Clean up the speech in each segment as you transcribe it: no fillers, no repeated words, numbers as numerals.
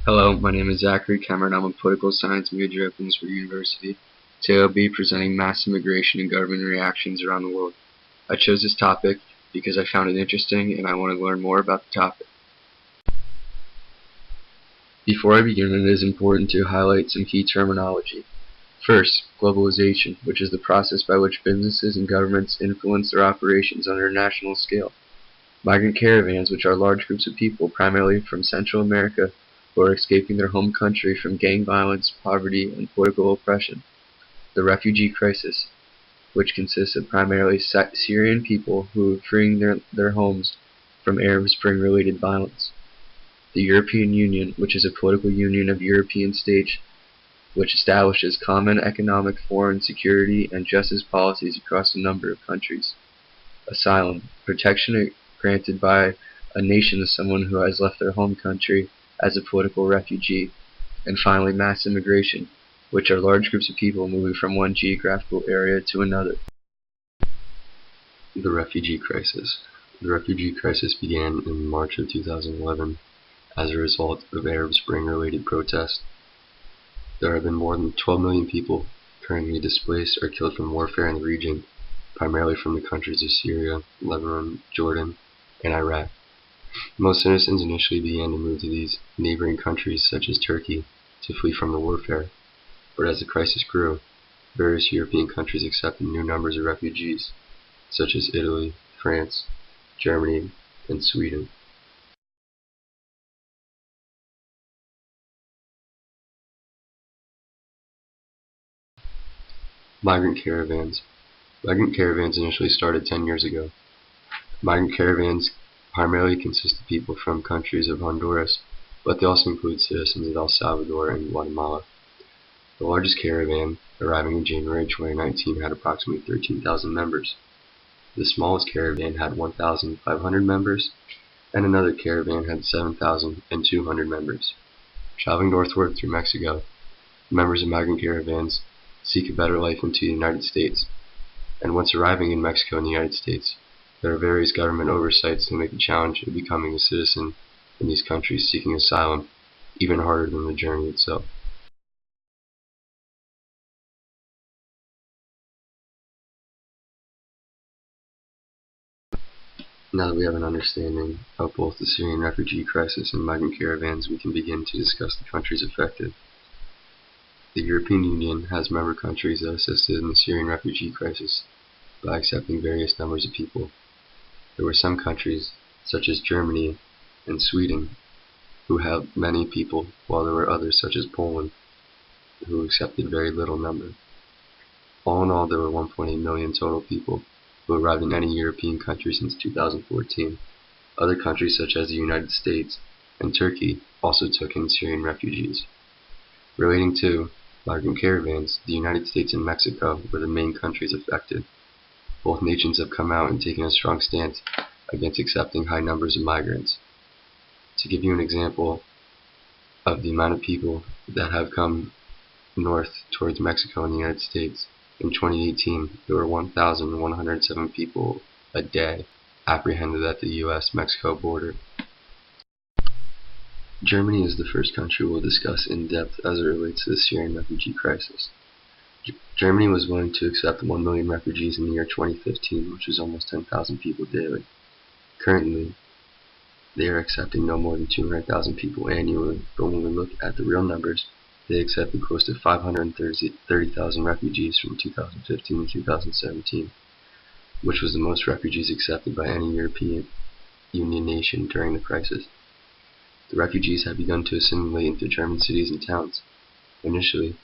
Hello, my name is Zachary Cameron. I'm a political science major at Bloomsburg University. Today I'll be presenting mass immigration and government reactions around the world. I chose this topic because I found it interesting and I want to learn more about the topic. Before I begin, it is important to highlight some key terminology. First, globalization, which is the process by which businesses and governments influence their operations on an international scale. Migrant caravans, which are large groups of people primarily from Central America who are escaping their home country from gang violence, poverty, and political oppression. The refugee crisis, which consists of primarily Syrian people who are freeing their homes from Arab Spring-related violence. The European Union, which is a political union of European states which establishes common economic, foreign, security, and justice policies across a number of countries. Asylum, protection granted by a nation to someone who has left their home country as a political refugee. And finally, mass immigration, which are large groups of people moving from one geographical area to another. The refugee crisis. The refugee crisis began in March of 2011 as a result of Arab Spring-related protests. There have been more than 12 million people currently displaced or killed from warfare in the region, primarily from the countries of Syria, Lebanon, Jordan, and Iraq. Most citizens initially began to move to these neighboring countries such as Turkey to flee from the warfare, but as the crisis grew, various European countries accepted new numbers of refugees, such as Italy, France, Germany, and Sweden. Migrant caravans. Migrant caravans initially started 10 years ago. Migrant caravans primarily consist of people from countries of Honduras, but they also include citizens of El Salvador and Guatemala. The largest caravan, arriving in January 2019, had approximately 13,000 members. The smallest caravan had 1,500 members, and another caravan had 7,200 members. Traveling northward through Mexico, members of migrant caravans seek a better life into the United States, and once arriving in Mexico and the United States, there are various government oversights to make the challenge of becoming a citizen in these countries seeking asylum even harder than the journey itself. Now that we have an understanding of both the Syrian refugee crisis and migrant caravans, we can begin to discuss the countries affected. The European Union has member countries that assisted in the Syrian refugee crisis by accepting various numbers of people. There were some countries, such as Germany and Sweden, who held many people, while there were others, such as Poland, who accepted very little number. All in all, there were 1.8 million total people who arrived in any European country since 2014. Other countries, such as the United States and Turkey, also took in Syrian refugees. Relating to migrant caravans, the United States and Mexico were the main countries affected. Both nations have come out and taken a strong stance against accepting high numbers of migrants. To give you an example of the amount of people that have come north towards Mexico and the United States, in 2018 there were 1,107 people a day apprehended at the US-Mexico border. Germany is the first country we'll discuss in depth as it relates to the Syrian refugee crisis. Germany was willing to accept 1 million refugees in the year 2015, which is almost 10,000 people daily. Currently, they are accepting no more than 200,000 people annually, but when we look at the real numbers, they accepted close to 530,000 refugees from 2015 to 2017, which was the most refugees accepted by any European Union nation during the crisis. The refugees have begun to assimilate into German cities and towns. Initially,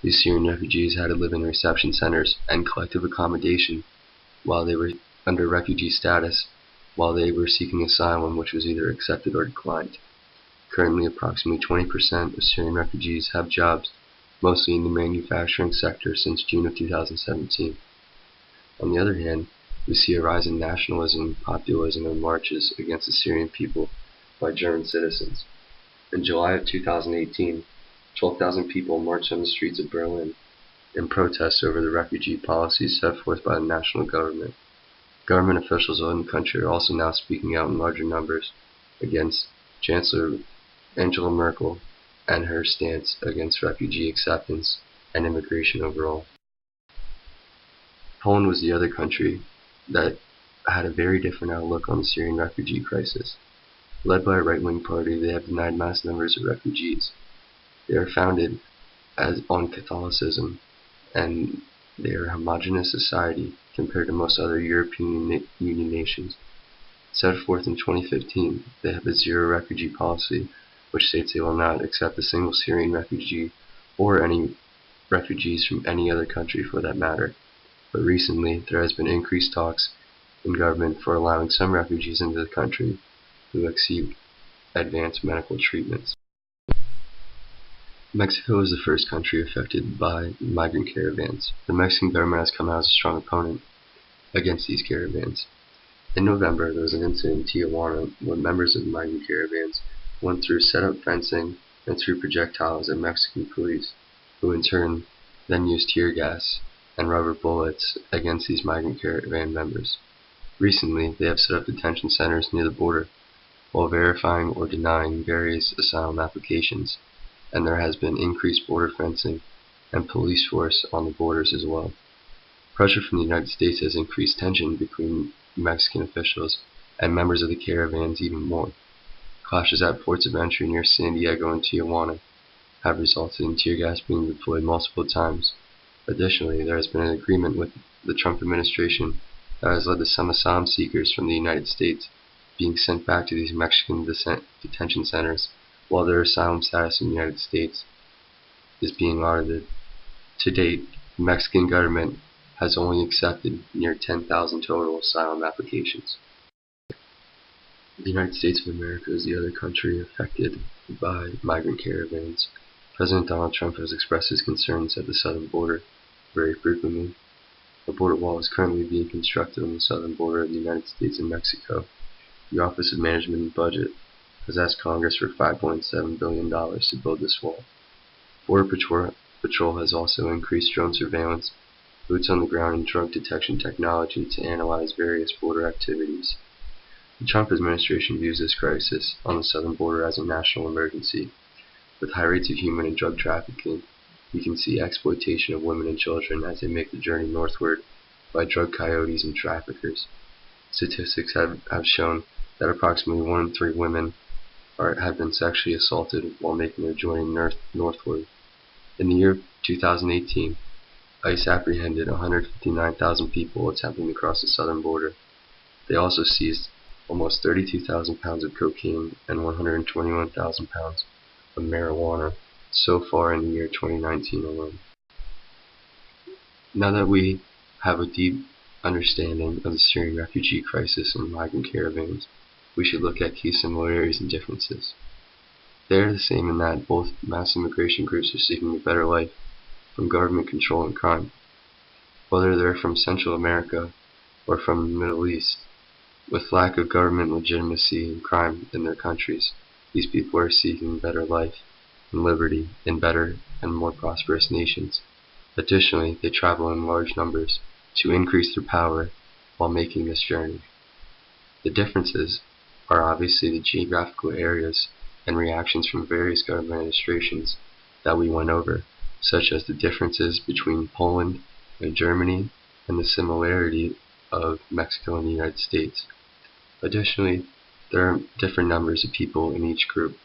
these Syrian refugees had to live in reception centers and collective accommodation while they were under refugee status, while they were seeking asylum, which was either accepted or declined. Currently, approximately 20% of Syrian refugees have jobs, mostly in the manufacturing sector, since June of 2017. On the other hand, we see a rise in nationalism, populism, and marches against the Syrian people by German citizens. In July of 2018, 12,000 people marched on the streets of Berlin in protest over the refugee policies set forth by the national government. Government officials in the country are also now speaking out in larger numbers against Chancellor Angela Merkel and her stance against refugee acceptance and immigration overall. Poland was the other country that had a very different outlook on the Syrian refugee crisis. Led by a right-wing party, they have denied mass numbers of refugees. They are founded on Catholicism, and they are a homogeneous society compared to most other European Union nations. Set forth in 2015, they have a zero refugee policy, which states they will not accept a single Syrian refugee or any refugees from any other country for that matter. But recently, there has been increased talks in government for allowing some refugees into the country who receive advanced medical treatments. Mexico is the first country affected by migrant caravans. The Mexican government has come out as a strong opponent against these caravans. In November, there was an incident in Tijuana where members of the migrant caravans went through set-up fencing and threw projectiles at Mexican police, who in turn then used tear gas and rubber bullets against these migrant caravan members. Recently, they have set up detention centers near the border while verifying or denying various asylum applications, and there has been increased border fencing and police force on the borders as well. Pressure from the United States has increased tension between Mexican officials and members of the caravans even more. Clashes at ports of entry near San Diego and Tijuana have resulted in tear gas being deployed multiple times. Additionally, there has been an agreement with the Trump administration that has led to some asylum seekers from the United States being sent back to these Mexican detention centers while their asylum status in the United States is being audited. To date, the Mexican government has only accepted near 10,000 total asylum applications. The United States of America is the other country affected by migrant caravans. President Donald Trump has expressed his concerns at the southern border very frequently. A border wall is currently being constructed on the southern border of the United States and Mexico. The Office of Management and Budget has asked Congress for $5.7 billion to build this wall. Border Patrol has also increased drone surveillance, boots on the ground, and drug detection technology to analyze various border activities. The Trump administration views this crisis on the southern border as a national emergency. With high rates of human and drug trafficking, we can see exploitation of women and children as they make the journey northward by drug coyotes and traffickers. Statistics have shown that approximately 1 in 3 women have been sexually assaulted while making their journey northward. In the year 2018, ICE apprehended 159,000 people attempting to cross the southern border. They also seized almost 32,000 pounds of cocaine and 121,000 pounds of marijuana so far in the year 2019 alone. Now that we have a deep understanding of the Syrian refugee crisis and migrant caravans, we should look at key similarities and differences. They are the same in that both mass immigration groups are seeking a better life from government control and crime. Whether they're from Central America or from the Middle East, with lack of government legitimacy and crime in their countries, these people are seeking better life and liberty in better and more prosperous nations. Additionally, they travel in large numbers to increase their power while making this journey. The differences are obviously the geographical areas and reactions from various government administrations that we went over, such as the differences between Poland and Germany and the similarity of Mexico and the United States. Additionally, there are different numbers of people in each group.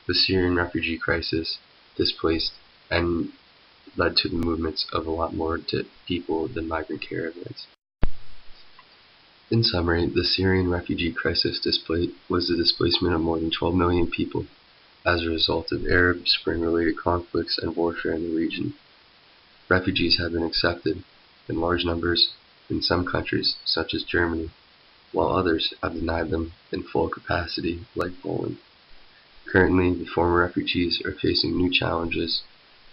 The Syrian refugee crisis displaced and led to the movements of a lot more people than migrant caravans. In summary, the Syrian refugee crisis was the displacement of more than 12 million people as a result of Arab Spring-related conflicts and warfare in the region. Refugees have been accepted in large numbers in some countries, such as Germany, while others have denied them in full capacity, like Poland. Currently, the former refugees are facing new challenges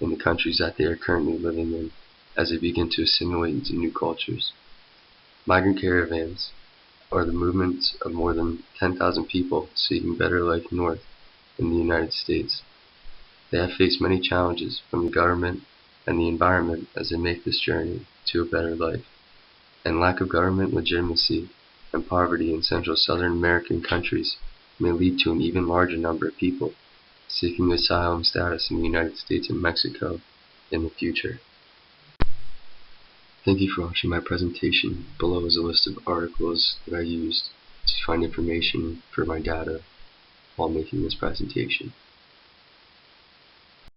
in the countries that they are currently living in as they begin to assimilate into new cultures. Migrant caravans are the movements of more than 10,000 people seeking better life north in the United States. They have faced many challenges from the government and the environment as they make this journey to a better life, and lack of government legitimacy and poverty in Central Southern American countries may lead to an even larger number of people seeking asylum status in the United States and Mexico in the future. Thank you for watching my presentation. Below is a list of articles that I used to find information for my data while making this presentation.